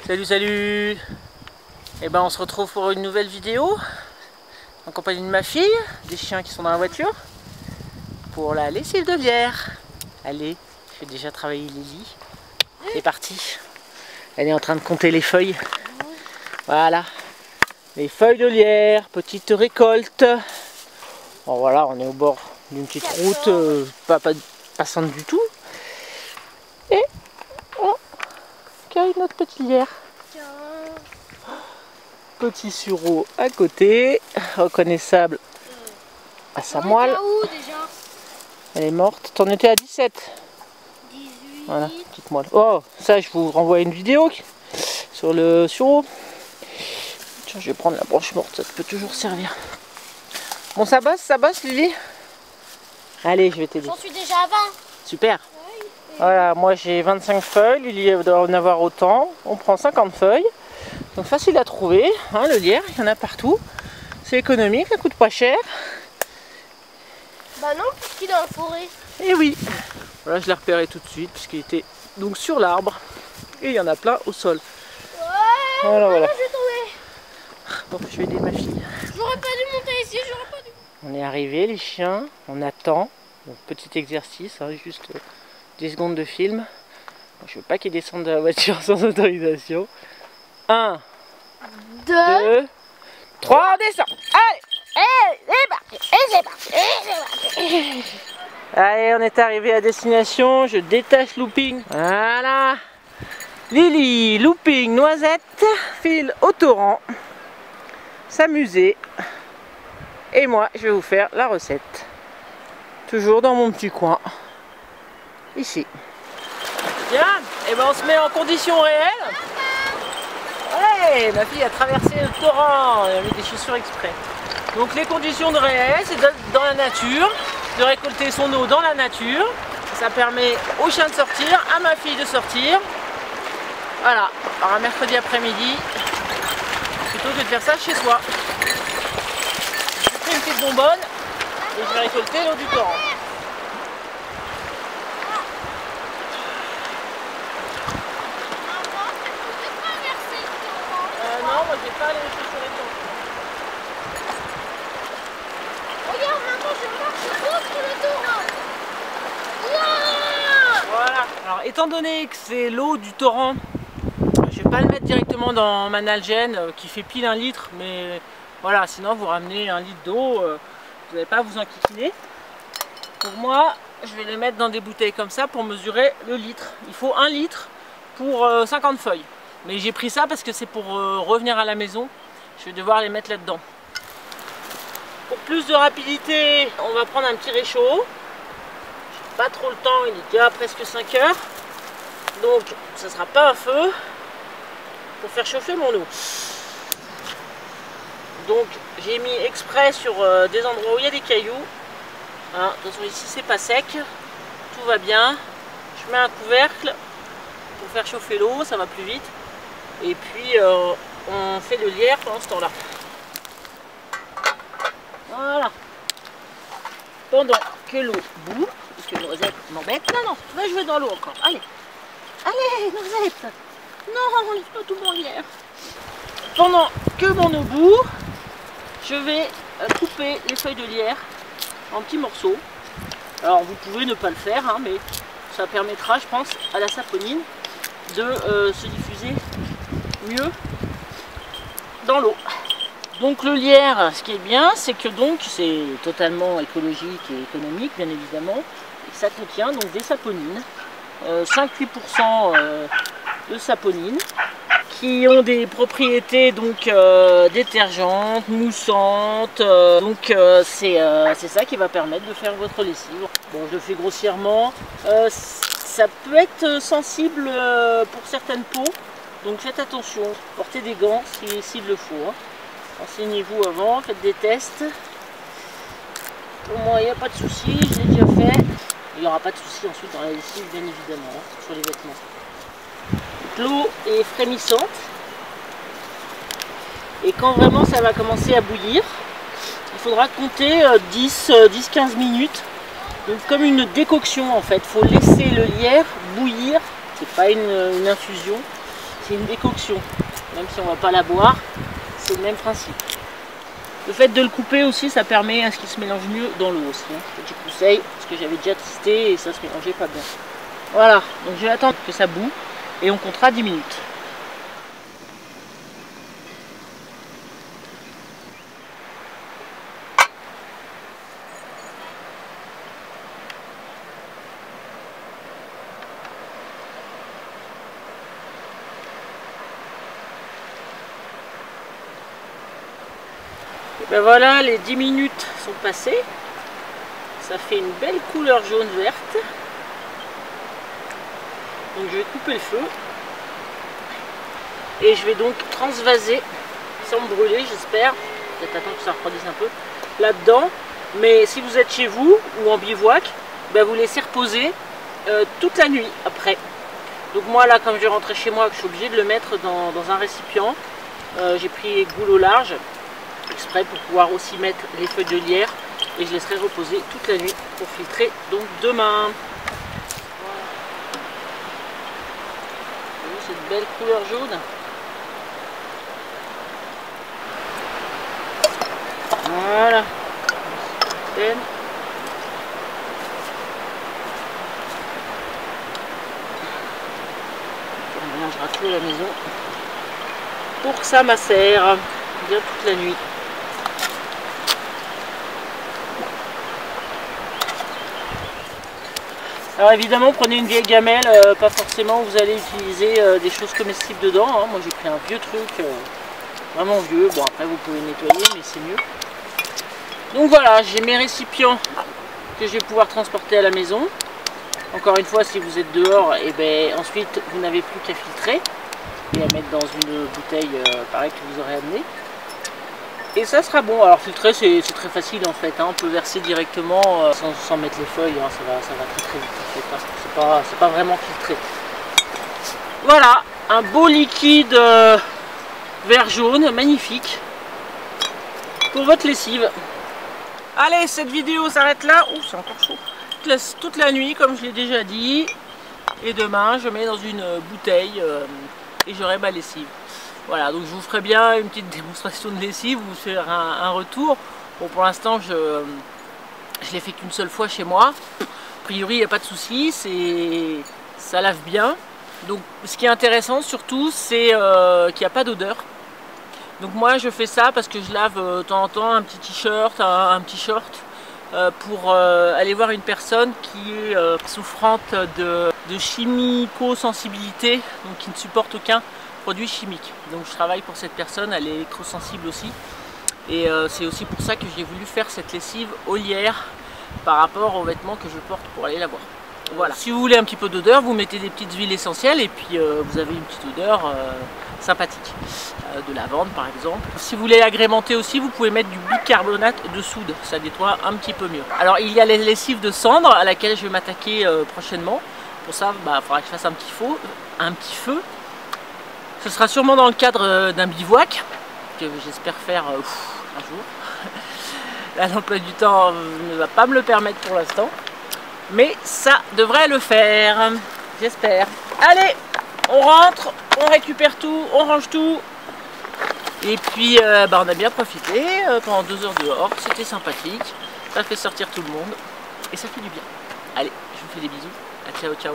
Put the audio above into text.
Salut, salut! Et ben on se retrouve pour une nouvelle vidéo en compagnie de ma fille, des chiens qui sont dans la voiture pour la lessive de lierre. Allez, je vais déjà travailler Lily. C'est parti. Elle est en train de compter les feuilles. Voilà, les feuilles de lierre, petite récolte. Bon voilà, on est au bord d'une petite route, pas passante du tout. Et on cueille notre petite lierre. Petit sureau à côté, reconnaissable à sa moelle. Où déjà? Elle est morte. T'en étais à 17. 18. Voilà, petite moelle. Oh, ça je vous renvoie une vidéo sur le sureau. Tiens, je vais prendre la branche morte, ça peut toujours servir. Bon, ça bosse Lily? Allez, je vais t'aider. J'en suis déjà à 20. Super. Voilà, moi j'ai 25 feuilles, Lily doit en avoir autant. On prend 50 feuilles. Donc facile à trouver, hein, le lierre, il y en a partout. C'est économique, ça coûte pas cher. Bah non, parce qu'il est en forêt. Et oui. Voilà, je l'ai repéré tout de suite puisqu'il était donc sur l'arbre. Et il y en a plein au sol. Ouais, Voilà. Je vais tomber. Bon, je vais aider ma fille. J'aurais pas dû monter ici, j'aurais pas dû. On est arrivé, les chiens, on attend. Donc, petit exercice, hein, juste 10 secondes de film. Bon, je veux pas qu'ils descendent de la voiture sans autorisation. 1, 2, 3, on descend. Allez, C'est parti. allez, on est arrivé à destination. Je détache looping. Voilà. Lily, looping, noisette, file au torrent, s'amuser. Et moi, je vais vous faire la recette. Toujours dans mon petit coin. Ici. Bien, et ben on se met en condition réelle. Ouais, ma fille a traversé le torrent. Elle a mis des chaussures exprès. Donc les conditions de réel, c'est dans la nature, de récolter son eau dans la nature. Ça permet aux chiens de sortir, à ma fille de sortir. Voilà, alors un mercredi après-midi, plutôt que de faire ça chez soi. J'ai pris une petite bonbonne et je vais récolter l'eau du torrent. Non, moi j'ai pas les chaussures étanches. Regarde, maintenant je marche contre le torrent. Voilà. Alors étant donné que c'est l'eau du torrent, je vais pas le mettre directement dans ma nalgène qui fait pile 1 litre, mais voilà, sinon vous ramenez 1 litre d'eau, vous n'allez pas vous enquiquiner. Pour moi, je vais les mettre dans des bouteilles comme ça pour mesurer le litre. Il faut 1 litre pour 50 feuilles. Mais j'ai pris ça parce que c'est pour revenir à la maison. Je vais devoir les mettre là-dedans. Pour plus de rapidité, on va prendre un petit réchaud. J'ai pas trop le temps, il est déjà presque 5 heures. Donc ça sera pas un feu pour faire chauffer mon eau. Donc j'ai mis exprès sur des endroits où il y a des cailloux. Hein, attention, ici c'est pas sec, tout va bien. Je mets un couvercle pour faire chauffer l'eau, ça va plus vite. Et puis on fait le lierre pendant ce temps-là. Voilà. Pendant que l'eau bout, que Noisette m'embête. Non, tu vas jouer dans l'eau encore. Allez, allez, Noisette. Non, laisse pas tout mon lierre. Pendant que mon eau bout, je vais couper les feuilles de lierre en petits morceaux. Alors vous pouvez ne pas le faire, hein, mais ça permettra, je pense, à la saponine de se diffuser mieux dans l'eau. Donc le lierre, ce qui est bien, c'est que donc c'est totalement écologique et économique, bien évidemment. Et ça contient donc des saponines, 5-8% de saponines, qui ont des propriétés donc détergentes, moussantes. Donc c'est ça qui va permettre de faire votre lessive. Bon, je le fais grossièrement. Ça peut être sensible pour certaines peaux. Donc faites attention, portez des gants s'il le faut. Hein. Renseignez-vous avant, faites des tests. Pour moi, il n'y a pas de souci, je l'ai déjà fait. Il n'y aura pas de souci ensuite dans la lessive, bien évidemment, hein, sur les vêtements. L'eau est frémissante. Et quand vraiment ça va commencer à bouillir, il faudra compter 10-15 minutes. Donc comme une décoction en fait, il faut laisser le lierre bouillir. C'est pas une infusion. C'est une décoction, même si on ne va pas la boire, c'est le même principe. Le fait de le couper aussi, ça permet à ce qu'il se mélange mieux dans l'eau aussi. Hein. Petit conseil, parce que j'avais déjà testé et ça se mélangeait pas bien. Voilà, donc je vais attendre que ça bout et on comptera 10 minutes. Ben voilà, les 10 minutes sont passées. Ça fait une belle couleur jaune-verte. Donc je vais couper le feu. Et je vais donc transvaser, sans me brûler j'espère. Peut-être attendre que ça refroidisse un peu là-dedans. Mais si vous êtes chez vous ou en bivouac, ben vous laissez reposer toute la nuit après. Donc moi là, comme je vais rentrer chez moi, je suis obligée de le mettre dans un récipient. J'ai pris goule au large. Exprès pour pouvoir aussi mettre les feuilles de lierre et je laisserai reposer toute la nuit pour filtrer donc demain. Voilà. Vous voyez cette belle couleur jaune. Voilà. On mélangera tout à la maison pour que ça macère bien toute la nuit. Alors évidemment, prenez une vieille gamelle, pas forcément vous allez utiliser des choses comestibles dedans. Hein. Moi j'ai pris un vieux truc, vraiment vieux. Bon après vous pouvez nettoyer, mais c'est mieux. Donc voilà, j'ai mes récipients que je vais pouvoir transporter à la maison. Encore une fois, si vous êtes dehors, et ben ensuite vous n'avez plus qu'à filtrer et à mettre dans une bouteille pareil que vous aurez amené. Et ça sera bon. Alors filtrer c'est très facile en fait, hein. On peut verser directement sans mettre les feuilles, hein. Ça va très vite en fait, hein. C'est pas vraiment filtré. Voilà, un beau liquide vert jaune, magnifique, pour votre lessive. Allez, cette vidéo s'arrête là. Ouh, c'est encore chaud. Toute la nuit comme je l'ai déjà dit. Et demain je mets dans une bouteille et j'aurai ma lessive. Voilà, donc je vous ferai bien une petite démonstration de lessive, vous faire un retour. Bon, pour l'instant, je l'ai fait qu'une seule fois chez moi. A priori, il n'y a pas de souci, ça lave bien. Donc, ce qui est intéressant surtout, c'est qu'il n'y a pas d'odeur. Donc moi, je fais ça parce que je lave de temps en temps un petit t-shirt, un petit short, pour aller voir une personne qui est souffrante de chimico-sensibilité, donc qui ne supporte aucun produits chimiques. Donc je travaille pour cette personne, elle est électrosensible aussi. Et c'est aussi pour ça que j'ai voulu faire cette lessive au lierre par rapport aux vêtements que je porte pour aller la voir. Voilà. Si vous voulez un petit peu d'odeur, vous mettez des petites huiles essentielles et puis vous avez une petite odeur sympathique. De lavande par exemple. Si vous voulez agrémenter aussi, vous pouvez mettre du bicarbonate de soude, ça nettoie un petit peu mieux. Alors il y a les lessives de cendre à laquelle je vais m'attaquer prochainement. Pour ça, il faudra que je fasse un petit feu. Ce sera sûrement dans le cadre d'un bivouac, que j'espère faire un jour. Là, l'emploi du temps ne va pas me le permettre pour l'instant. Mais ça devrait le faire, j'espère. Allez, on rentre, on récupère tout, on range tout. Et puis, on a bien profité pendant 2 heures dehors. C'était sympathique, ça fait sortir tout le monde. Et ça fait du bien. Allez, je vous fais des bisous. Ciao, ciao.